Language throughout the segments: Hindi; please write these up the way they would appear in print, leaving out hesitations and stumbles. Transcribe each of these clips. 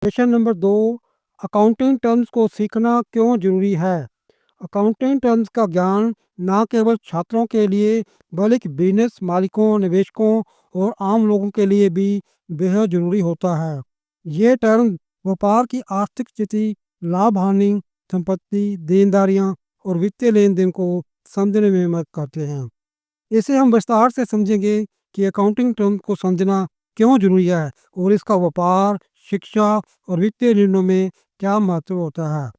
क्वेश्चन नंबर 2, अकाउंटिंग टर्म्स को सीखना क्यों ज़रूरी है? अकाउंटिंग टर्म्स का ज्ञान न केवल छात्रों के लिए बल्कि बिजनेस मालिकों, निवेशकों और आम लोगों के लिए भी बेहद ज़रूरी होता है। ये टर्म व्यापार की आर्थिक स्थिति, लाभ हानि, संपत्ति, देनदारियां और वित्तीय लेन देन को समझने में मदद करते हैं। इसे हम विस्तार से समझेंगे कि अकाउंटिंग टर्म को समझना क्यों जरूरी है और इसका व्यापार, शिक्षा और वित्तीय निर्णयों में क्या महत्व होता है।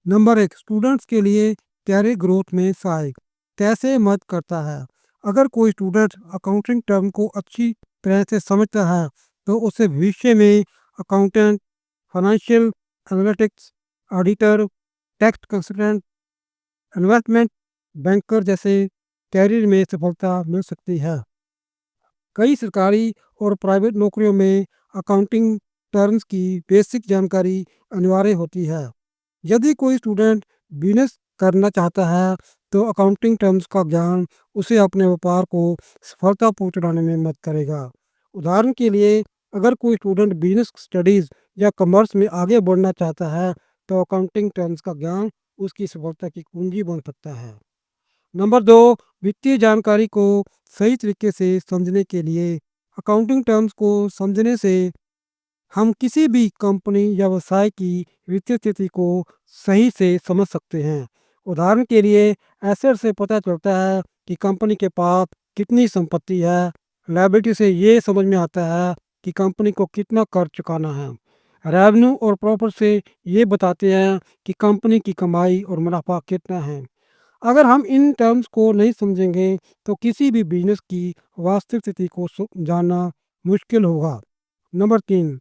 नंबर 1, स्टूडेंट्स के लिए कैरियर ग्रोथ में सहायक कैसे मदद करता है। अगर कोई स्टूडेंट अकाउंटिंग टर्म को अच्छी तरह से समझता है तो उसे भविष्य में accountant, financial analytics, auditor, tax consultant, investment banker जैसे कैरियर में सफलता मिल सकती है। कई सरकारी और प्राइवेट नौकरियों में अकाउंटिंग टर्म्स की बेसिक जानकारी अनिवार्य होती है। यदि कोई स्टूडेंट बिजनेस करना चाहता है तो अकाउंटिंग टर्म्स का ज्ञान उसे अपने व्यापार को सफलतापूर्वक चलाने में मदद करेगा। उदाहरण के लिए, अगर कोई स्टूडेंट बिजनेस स्टडीज़ या कॉमर्स में आगे बढ़ना चाहता है तो अकाउंटिंग टर्म्स का ज्ञान उसकी सफलता की कुंजी बन सकता है। नंबर 2, वित्तीय जानकारी को सही तरीके से समझने के लिए अकाउंटिंग टर्म्स को समझने से हम किसी भी कंपनी या व्यवसाय की वित्तीय स्थिति को सही से समझ सकते हैं। उदाहरण के लिए, एसेट से पता चलता है कि कंपनी के पास कितनी संपत्ति है। लायबिलिटी से ये समझ में आता है कि कंपनी को कितना कर्ज चुकाना है। रेवेन्यू और प्रॉफिट से ये बताते हैं कि कंपनी की कमाई और मुनाफा कितना है। अगर हम इन टर्म्स को नहीं समझेंगे तो किसी भी बिजनेस की वास्तविक स्थिति को जानना मुश्किल होगा। नंबर 3,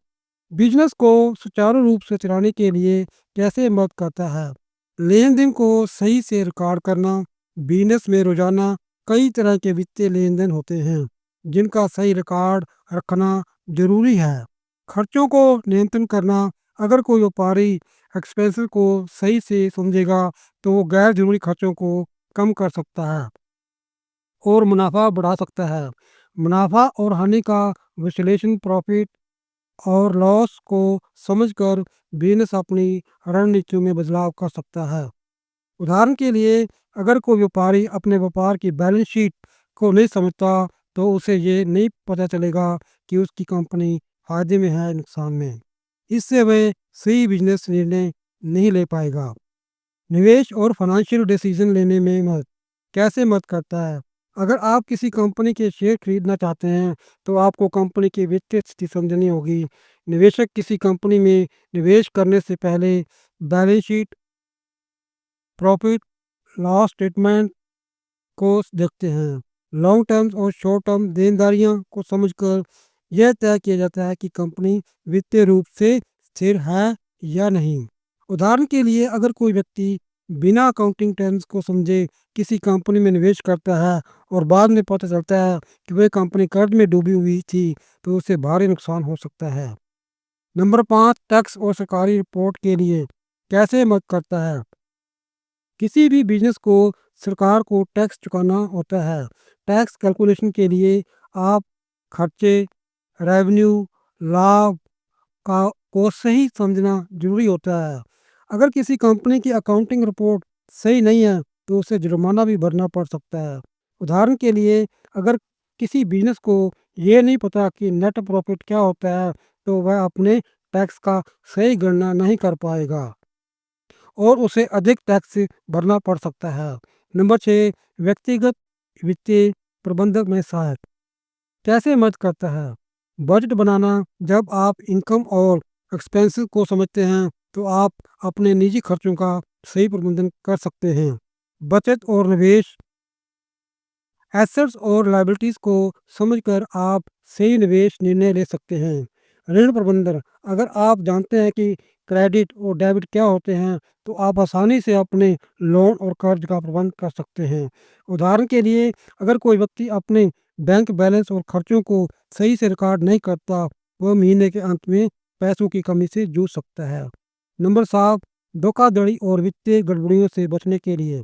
बिजनेस को सुचारू रूप से चलाने के लिए कैसे मदद करता है। लेन देन को सही से रिकॉर्ड करना। बिजनेस में रोजाना कई तरह के वित्तीय लेन देन होते हैं जिनका सही रिकॉर्ड रखना जरूरी है। खर्चों को नियंत्रण करना। अगर कोई व्यापारी एक्सपेंसेस को सही से समझेगा तो वो गैर जरूरी खर्चों को कम कर सकता है और मुनाफा बढ़ा सकता है। मुनाफा और हानि का विश्लेषण, प्रॉफिट और लॉस को समझकर बिजनेस अपनी रणनीतियों में बदलाव कर सकता है। उदाहरण के लिए, अगर कोई व्यापारी अपने व्यापार की बैलेंस शीट को नहीं समझता तो उसे ये नहीं पता चलेगा कि उसकी कंपनी फायदे में है या नुकसान में। इससे वह सही बिजनेस निर्णय नहीं ले पाएगा। निवेश और फाइनेंशियल डिसीजन लेने में मदद कैसे मदद करता है। अगर आप किसी कंपनी के शेयर खरीदना चाहते हैं तो आपको कंपनी की वित्तीय स्थिति समझनी होगी। निवेशक किसी कंपनी में निवेश करने से पहले balance sheet, profit loss statement को देखते हैं। लॉन्ग टर्म और शॉर्ट टर्म देनदारियां को समझकर यह तय किया जाता है कि कंपनी वित्तीय रूप से स्थिर है या नहीं। उदाहरण के लिए, अगर कोई व्यक्ति बिना अकाउंटिंग टर्म्स को समझे किसी कंपनी में निवेश करता है और बाद में पता चलता है कि वह कंपनी कर्ज में डूबी हुई थी तो उसे भारी नुकसान हो सकता है। नंबर 5, टैक्स और सरकारी रिपोर्ट के लिए कैसे मदद करता है। किसी भी बिजनेस को सरकार को टैक्स चुकाना होता है। टैक्स कैलकुलेशन के लिए आप खर्चे, रेवेन्यू, लाभ का को सही समझना जरूरी होता है। अगर किसी कंपनी की अकाउंटिंग रिपोर्ट सही नहीं है तो उसे जुर्माना भी भरना पड़ सकता है। उदाहरण के लिए, अगर किसी बिजनेस को ये नहीं पता कि नेट प्रॉफिट क्या होता है तो वह अपने टैक्स का सही गणना नहीं कर पाएगा और उसे अधिक टैक्स भरना पड़ सकता है। नंबर 6, व्यक्तिगत वित्तीय प्रबंधक में सहायक कैसे मदद करता है। बजट बनाना। जब आप इनकम और एक्सपेंसेस को समझते हैं तो आप अपने निजी खर्चों का सही प्रबंधन कर सकते हैं। बचत और निवेश। एसेट्स और लायबिलिटीज़ को समझकर आप सही निवेश निर्णय ले सकते हैं। ऋण प्रबंधन। अगर आप जानते हैं कि क्रेडिट और डेबिट क्या होते हैं तो आप आसानी से अपने लोन और कर्ज का प्रबंध कर सकते हैं। उदाहरण के लिए, अगर कोई व्यक्ति अपने बैंक बैलेंस और खर्चों को सही से रिकॉर्ड नहीं करता, वह महीने के अंत में पैसों की कमी से जूझ सकता है। नंबर 7, धोखाधड़ी और वित्तीय गड़बड़ियों से बचने के लिए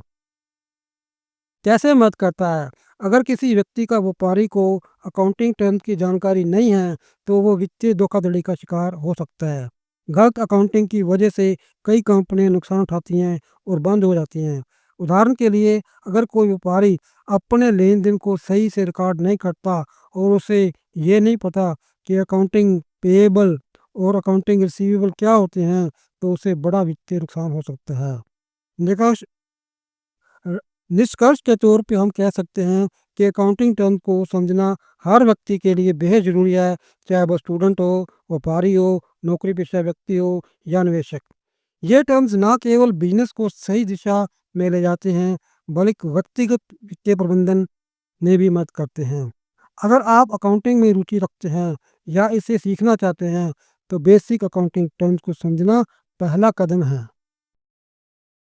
कैसे मदद करता है। अगर किसी व्यक्ति का व्यापारी को अकाउंटिंग टर्म्स की जानकारी नहीं है तो वो वित्तीय धोखाधड़ी का शिकार हो सकता है। गलत अकाउंटिंग की वजह से कई कंपनियां नुकसान उठाती हैं और बंद हो जाती हैं। उदाहरण के लिए, अगर कोई व्यापारी अपने लेन देन को सही से रिकॉर्ड नहीं करता और उसे ये नहीं पता कि अकाउंटिंग पेएबल और अकाउंटिंग रिसीवेबल क्या होते हैं, तो उसे बड़ा वित्तीय नुकसान हो सकता है। निष्कर्ष निष्कर्ष के तौर पे हम कह सकते हैं कि अकाउंटिंग टर्म को समझना हर व्यक्ति के लिए बेहद ज़रूरी है, चाहे वह स्टूडेंट हो, व्यापारी हो, नौकरी पेशा व्यक्ति हो या निवेशक। ये टर्म्स ना केवल बिजनेस को सही दिशा में ले जाते हैं, बल्कि व्यक्तिगत वित्तीय प्रबंधन में भी मदद करते हैं। अगर आप अकाउंटिंग में रुचि रखते हैं या इसे सीखना चाहते हैं, तो बेसिक अकाउंटिंग टर्म्स को समझना पहला कदम है।